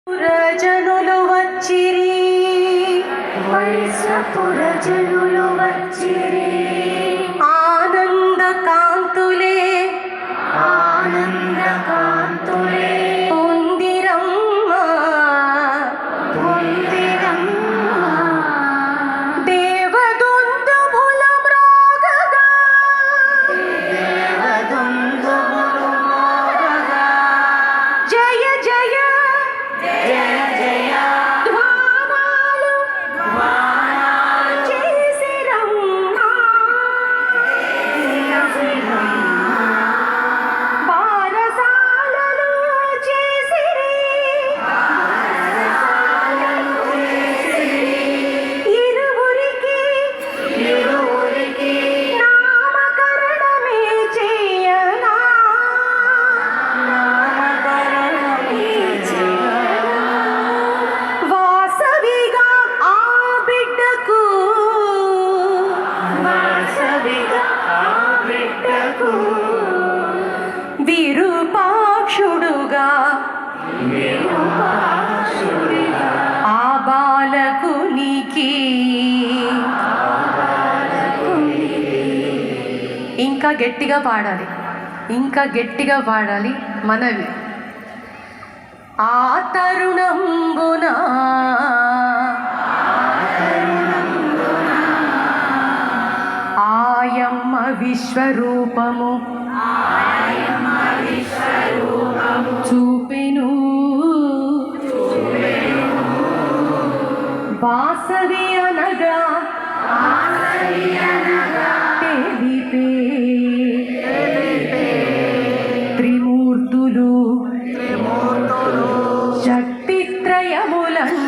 పురజనులు వచ్చిరి, పురజనులు వచ్చిరి, ఆనంద కాంతులే, ఆనంద కాంతులే పొందిరమ్మ, పొందిరమ్మ, దేవదుందుభుల మ్రోగగా, దేవదుందుభుల మ్రోగగా, జయ జయ జయ జయ ధ్వానాలు ధ్వానాలు చేసిరమ్మ, బారసాలలు చేసిరి, ఇరువురికి నామకరణమే చేయనా, నామకరణమే చేయనా, వాసవిగా ఆ బిడ్డకు, వాసవిగా ఆ బిడ్డకు, విరూపాక్షుడుగా, విరూపాక్షుడిగా ఆ బాలకునికి, ఇంకా గట్టిగా పాడాలి, ఇంకా గట్టిగా పాడాలి మనవి. ఆ తరుణంబున ఆయమ్మ విశ్వరూపము చూపెను, వాసవి అనగా తెలిపే, త్రిమూర్తులు శక్తిత్రయములను